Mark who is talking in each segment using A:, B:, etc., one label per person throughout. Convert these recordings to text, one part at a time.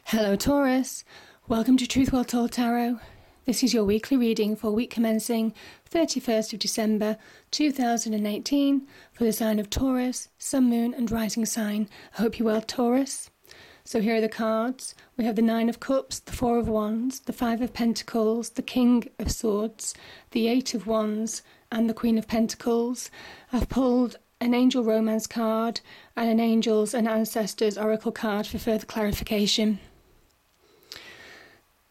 A: Hello Taurus, welcome to Truth Well Told Tarot. This is your weekly reading for week commencing 31st of December 2018 for the sign of Taurus, Sun, Moon and Rising sign. I hope you're well, Taurus. So here are the cards. We have the Nine of Cups, the Four of Wands, the Five of Pentacles, the King of Swords, the Eight of Wands and the Queen of Pentacles. I've pulled an Angel Romance card and an Angels and Ancestors Oracle card for further clarification.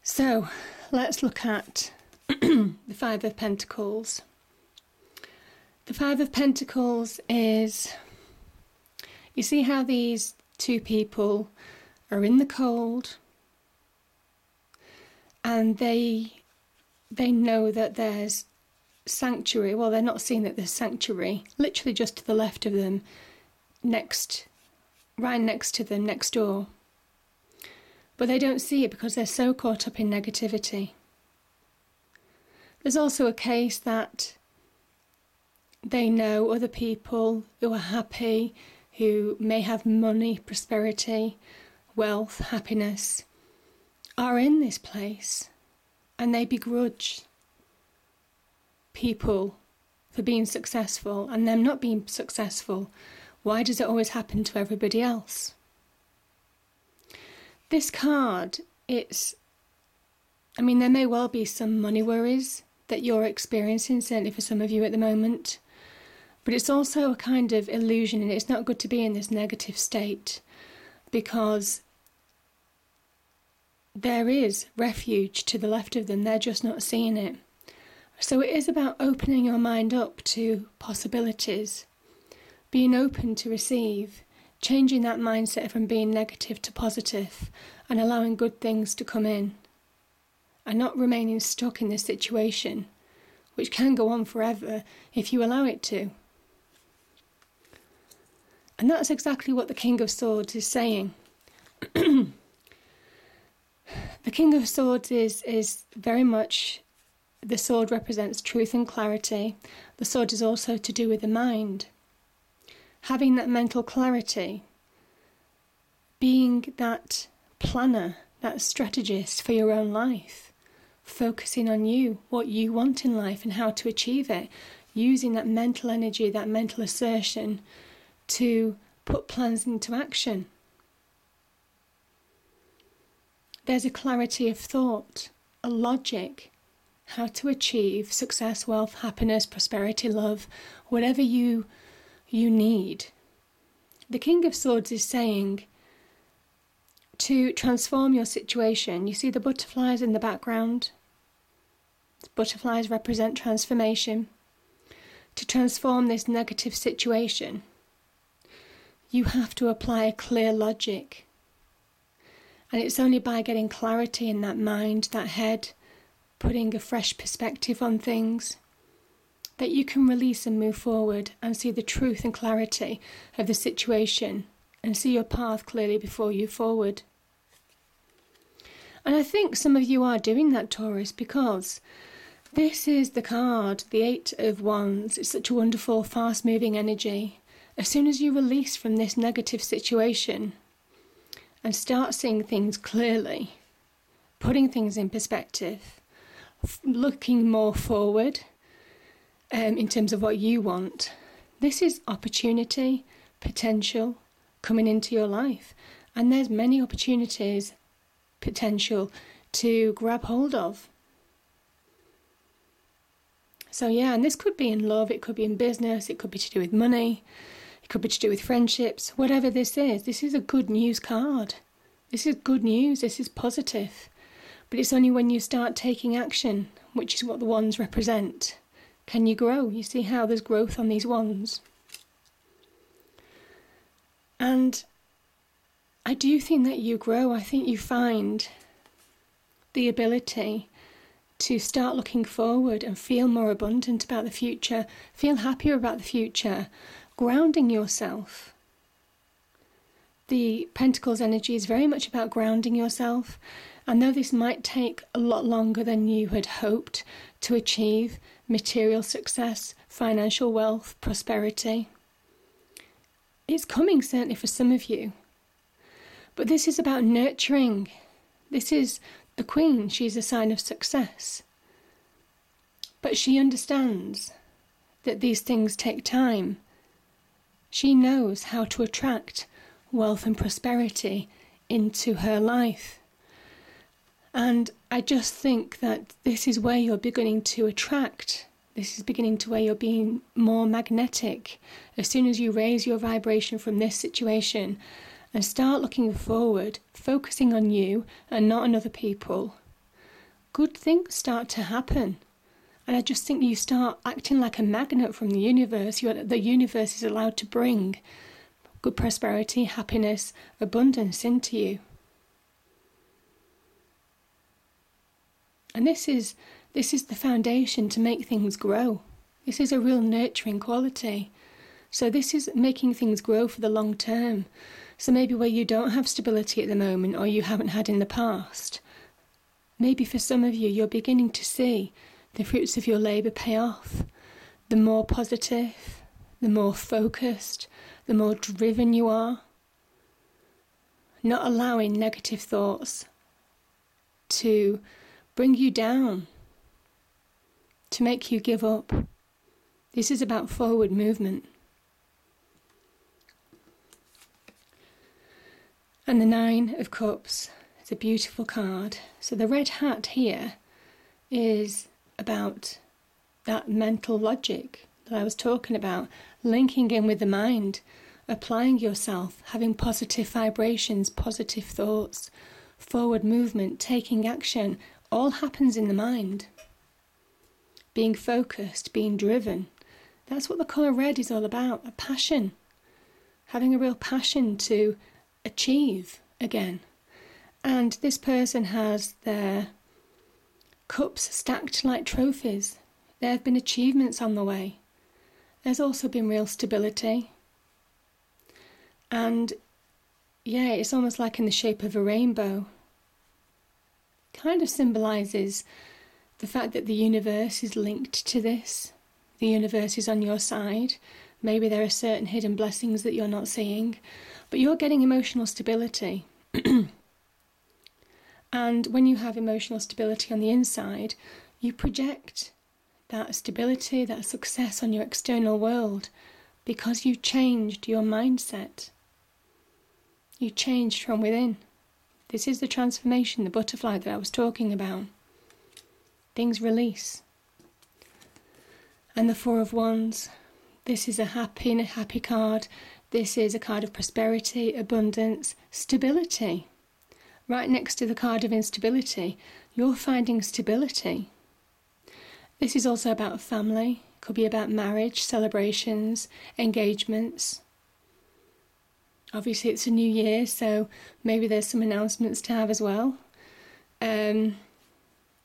A: So, let's look at the Five of Pentacles. The Five of Pentacles is, you see how these two people are in the cold and they know that there's sanctuary. Well, they're not seeing that there's sanctuary, literally just to the left of them, right next to them, next door. But they don't see it because they're so caught up in negativity. There's also a case that they know other people who are happy, who may have money, prosperity, wealth, happiness, are in this place, and they begrudge people for being successful and them not being successful. Why does it always happen to everybody else? This card, there may well be some money worries that you're experiencing, certainly for some of you at the moment, but it's also a kind of illusion, and it's not good to be in this negative state because there is refuge to the left of them. They're just not seeing it. So it is about opening your mind up to possibilities, being open to receive, changing that mindset from being negative to positive and allowing good things to come in and not remaining stuck in this situation, which can go on forever if you allow it to. And that's exactly what the King of Swords is saying. The King of Swords is very much, the sword represents truth and clarity. The sword is also to do with the mind. Having that mental clarity, being that planner, that strategist for your own life, focusing on you, what you want in life and how to achieve it, using that mental energy, that mental assertion to put plans into action. There's a clarity of thought, a logic, how to achieve success, wealth, happiness, prosperity, love, whatever you need. The King of Swords is saying to transform your situation. You see the butterflies in the background? Butterflies represent transformation. To transform this negative situation, you have to apply a clear logic. And it's only by getting clarity in that mind, that head, putting a fresh perspective on things, that you can release and move forward and see the truth and clarity of the situation and see your path clearly before you forward. And I think some of you are doing that, Taurus, because this is the card, the Eight of Wands. It's such a wonderful, fast-moving energy. As soon as you release from this negative situation and start seeing things clearly, putting things in perspective, looking more forward in terms of what you want, this is opportunity, potential coming into your life. And there's many opportunities, potential to grab hold of. So yeah, and this could be in love, it could be in business, it could be to do with money, it could be to do with friendships, whatever this is a good news card. This is good news, this is positive. But it's only when you start taking action, which is what the wands represent, can you grow. You see how there's growth on these wands. And I do think that you grow. I think you find the ability to start looking forward and feel more abundant about the future, feel happier about the future, grounding yourself. The Pentacles energy is very much about grounding yourself. And though this might take a lot longer than you had hoped to achieve material success, financial wealth, prosperity, it's coming certainly for some of you. But this is about nurturing This is the Queen. She's a sign of success. But she understands that these things take time. She knows how to attract wealth and prosperity into her life. And I just think that this is where you're beginning to attract. This is beginning to where you're being more magnetic. As soon as you raise your vibration from this situation and start looking forward, focusing on you and not on other people, good things start to happen. And I just think you start acting like a magnet from the universe. The universe is allowed to bring good prosperity, happiness, abundance into you. And this is the foundation to make things grow. This is a real nurturing quality. So this is making things grow for the long term. So maybe where you don't have stability at the moment, or you haven't had in the past, maybe for some of you, you're beginning to see the fruits of your labour pay off. The more positive, the more focused, the more driven you are. Not allowing negative thoughts to bring you down, to make you give up. This is about forward movement. And the Nine of Cups is a beautiful card. So the red hat here is about that mental logic that I was talking about, linking in with the mind, applying yourself, having positive vibrations, positive thoughts, forward movement, taking action, all happens in the mind. Being focused, being driven. That's what the colour red is all about, a passion. Having a real passion to achieve again. And this person has their cups stacked like trophies. There have been achievements on the way. There's also been real stability. And yeah, it's almost like in the shape of a rainbow. Kind of symbolises the fact that the universe is linked to this. The universe is on your side. Maybe there are certain hidden blessings that you're not seeing, but you're getting emotional stability. And when you have emotional stability on the inside, you project that stability, that success on your external world because you changed your mindset. You changed from within. This is the transformation, the butterfly that I was talking about. Things release. And the Four of Wands, this is a happy card. This is a card of prosperity, abundance, stability. Right next to the card of instability, you're finding stability. This is also about family. It could be about marriage, celebrations, engagements. Obviously it's a new year, so maybe there's some announcements to have as well. I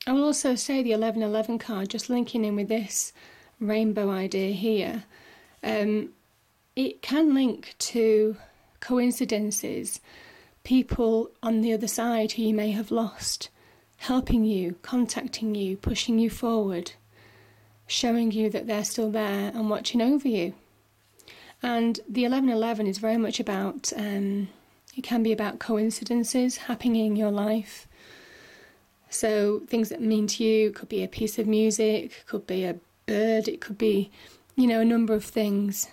A: will also say the 1111 card, just linking in with this rainbow idea here, it can link to coincidences, people on the other side who you may have lost, helping you, contacting you, pushing you forward, showing you that they're still there and watching over you. And the 1111 is very much about, it can be about coincidences happening in your life. So things that mean to you, could be a piece of music, could be a bird, it could be, a number of things.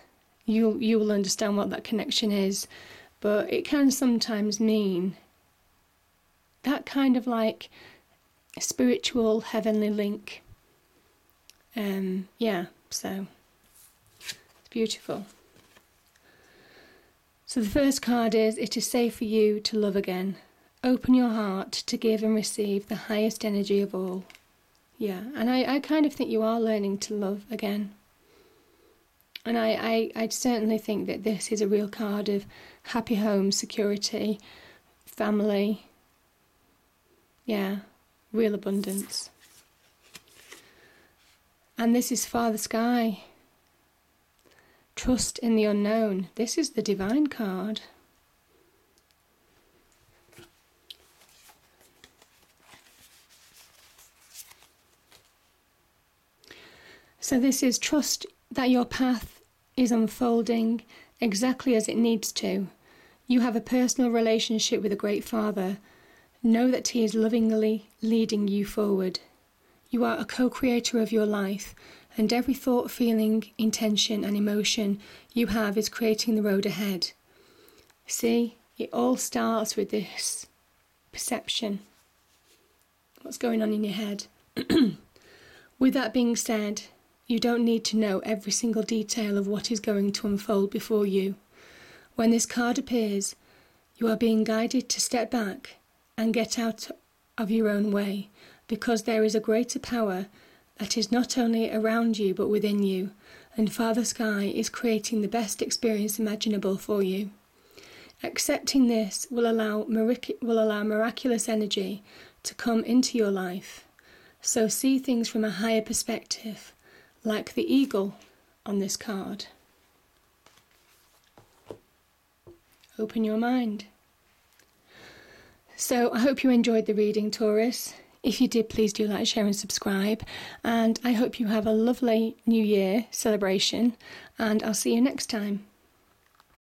A: You will understand what that connection is, but it can sometimes mean that kind of like spiritual heavenly link. So it's beautiful. So the first card is, it is safe for you to love again. Open your heart to give and receive the highest energy of all. Yeah, and I kind of think you are learning to love again. And I certainly think that this is a real card of happy home, security, family. Yeah, real abundance. And this is Father Sky. Trust in the unknown. This is the Divine card. So this is trust that your path is unfolding exactly as it needs to. You have a personal relationship with a great Father. Know that He is lovingly leading you forward. You are a co-creator of your life, and every thought, feeling, intention and emotion you have is creating the road ahead. See, it all starts with this perception. What's going on in your head? With that being said, you don't need to know every single detail of what is going to unfold before you. When this card appears, you are being guided to step back and get out of your own way, because there is a greater power that is not only around you but within you, and Father Sky is creating the best experience imaginable for you. Accepting this will allow miraculous energy to come into your life. So see things from a higher perspective, like the eagle on this card. Open your mind. So I hope you enjoyed the reading, Taurus. If you did, please do like, share and subscribe. And I hope you have a lovely New Year celebration. And I'll see you next time.